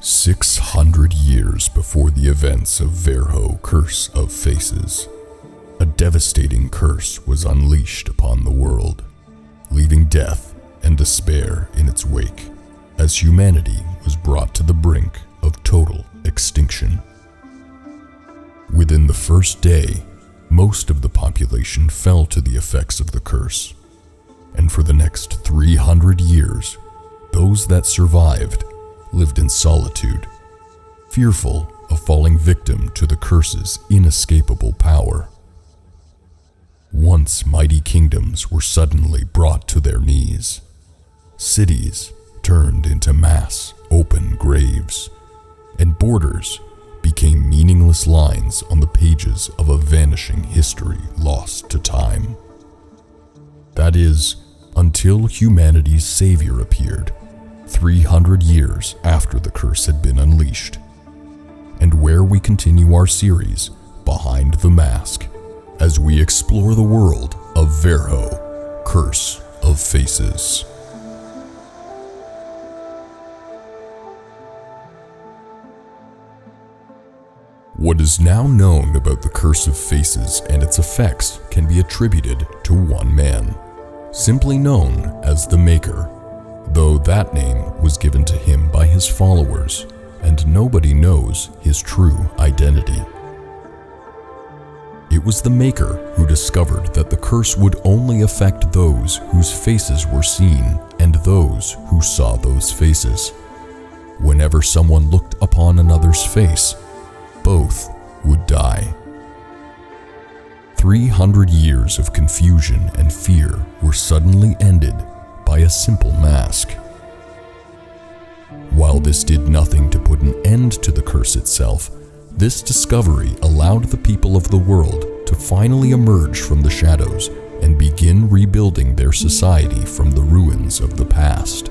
600 years before the events of Verho, Curse of Faces, a devastating curse was unleashed upon the world, leaving death and despair in its wake as humanity was brought to the brink of total extinction. Within the first day, most of the population fell to the effects of the curse, and for the next 300 years, those that survived lived in solitude, fearful of falling victim to the curse's inescapable power. Once mighty kingdoms were suddenly brought to their knees. Cities turned into mass open graves, and borders became meaningless lines on the pages of a vanishing history lost to time. That is, until humanity's savior appeared, 300 years after the curse had been unleashed, and where we continue our series, Behind the Mask, as we explore the world of Verho, Curse of Faces. What is now known about the Curse of Faces and its effects can be attributed to one man, simply known as the Maker, though that name was given to him by his followers, and nobody knows his true identity. It was the Maker who discovered that the curse would only affect those whose faces were seen and those who saw those faces. Whenever someone looked upon another's face, both would die. 300 years of confusion and fear were suddenly ended by a simple mask. While this did nothing to put an end to the curse itself, this discovery allowed the people of the world to finally emerge from the shadows and begin rebuilding their society from the ruins of the past.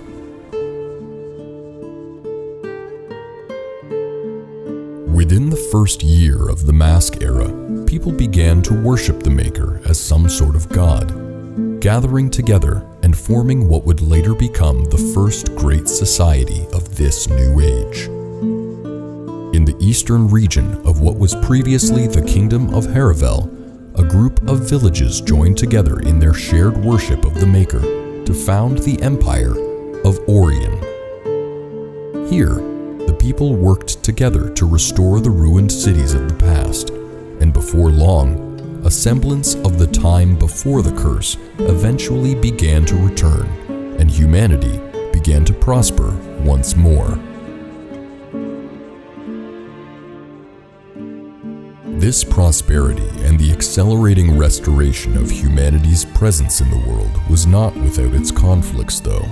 Within the first year of the Mask era, people began to worship the Maker as some sort of god, gathering together and forming what would later become the first great society of this new age. In the eastern region of what was previously the Kingdom of Haravel, a group of villages joined together in their shared worship of the Maker to found the empire of Oriun. Here, the people worked together to restore the ruined cities of the past, and before long, a semblance of the time before the curse eventually began to return, and humanity began to prosper once more. This prosperity and the accelerating restoration of humanity's presence in the world was not without its conflicts, though.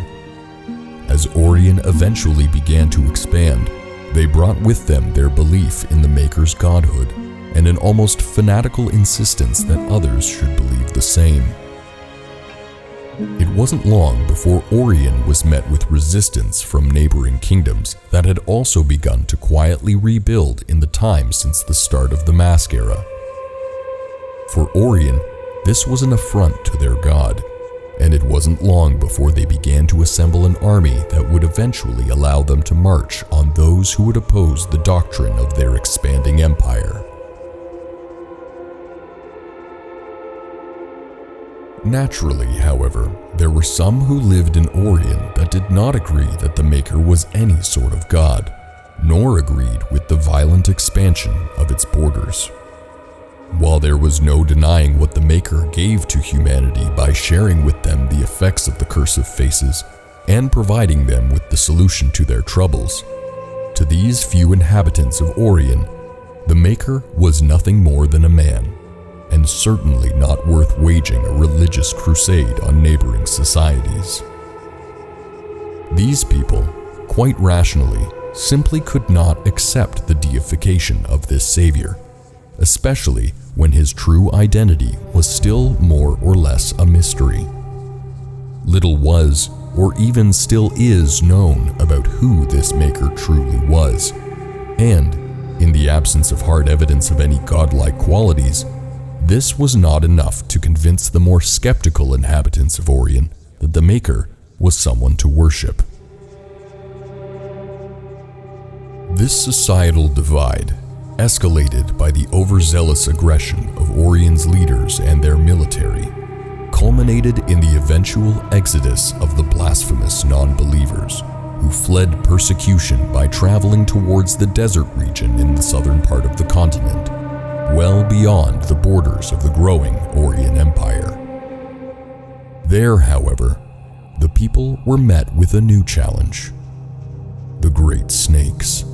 As Oriun eventually began to expand, they brought with them their belief in the Maker's godhood and an almost fanatical insistence that others should believe the same. It wasn't long before Oriun was met with resistance from neighboring kingdoms that had also begun to quietly rebuild in the time since the start of the Mask era. For Oriun, this was an affront to their god, and it wasn't long before they began to assemble an army that would eventually allow them to march on those who would oppose the doctrine of their expanding empire. Naturally, however, there were some who lived in Oriun that did not agree that the Maker was any sort of god, nor agreed with the violent expansion of its borders. While there was no denying what the Maker gave to humanity by sharing with them the effects of the Curse of Faces and providing them with the solution to their troubles, to these few inhabitants of Oriun, the Maker was nothing more than a man, and certainly not worth waging a religious crusade on neighboring societies. These people, quite rationally, simply could not accept the deification of this savior, especially when his true identity was still more or less a mystery. Little was, or even still is, known about who this Maker truly was, and, in the absence of hard evidence of any godlike qualities, this was not enough to convince the more skeptical inhabitants of Oriun that the Maker was someone to worship. This societal divide, escalated by the overzealous aggression of Oriun's leaders and their military, culminated in the eventual exodus of the blasphemous non-believers, who fled persecution by traveling towards the desert region in the southern part of the continent, well beyond the borders of the growing Oriun Empire. There, however, the people were met with a new challenge: the Great Snakes.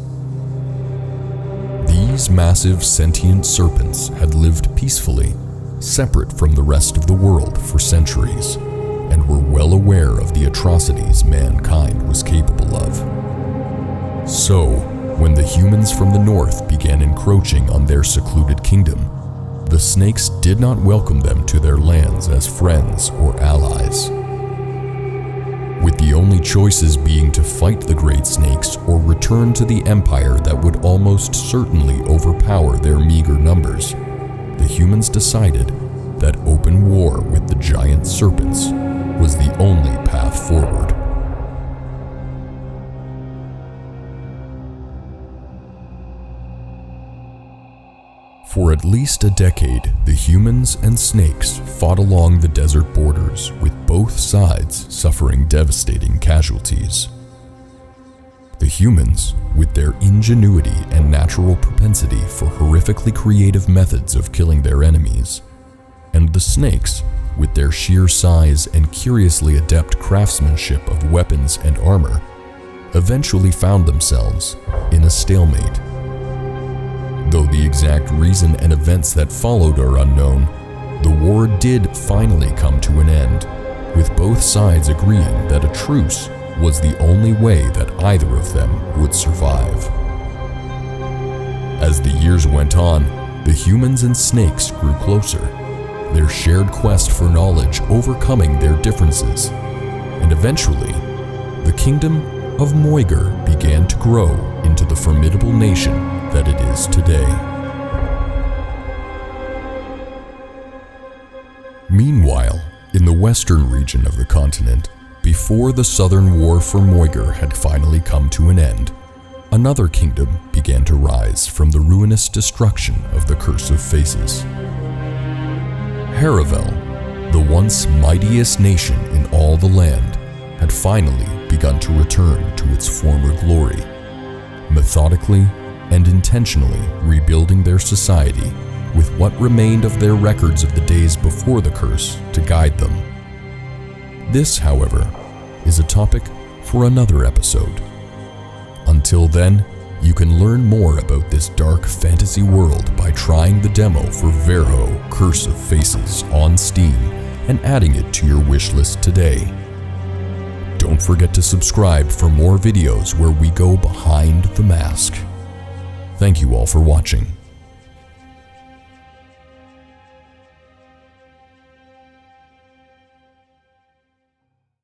These massive sentient serpents had lived peacefully, separate from the rest of the world for centuries, and were well aware of the atrocities mankind was capable of. So, when the humans from the north began encroaching on their secluded kingdom, the snakes did not welcome them to their lands as friends or allies. With the only choices being to fight the great snakes or return to the empire that would almost certainly overpower their meager numbers, the humans decided that open war with the giant serpents was the only path forward. For at least a decade, the humans and snakes fought along the desert borders, with both sides suffering devastating casualties. The humans, with their ingenuity and natural propensity for horrifically creative methods of killing their enemies, and the snakes, with their sheer size and curiously adept craftsmanship of weapons and armor, eventually found themselves in a stalemate. Though the exact reason and events that followed are unknown, the war did finally come to an end, with both sides agreeing that a truce was the only way that either of them would survive. As the years went on, the humans and snakes grew closer, their shared quest for knowledge overcoming their differences, and eventually, the Kingdom of Moyger began to grow into the formidable nation that it is today. Meanwhile, in the western region of the continent, before the Southern War for Moyger had finally come to an end, another kingdom began to rise from the ruinous destruction of the Curse of Faces. Haravel, the once mightiest nation in all the land, had finally begun to return to its former glory, methodically and intentionally rebuilding their society with what remained of their records of the days before the curse to guide them. This, however, is a topic for another episode. Until then, you can learn more about this dark fantasy world by trying the demo for Verho Curse of Faces on Steam and adding it to your wishlist today. Don't forget to subscribe for more videos where we go behind the mask. Thank you all for watching.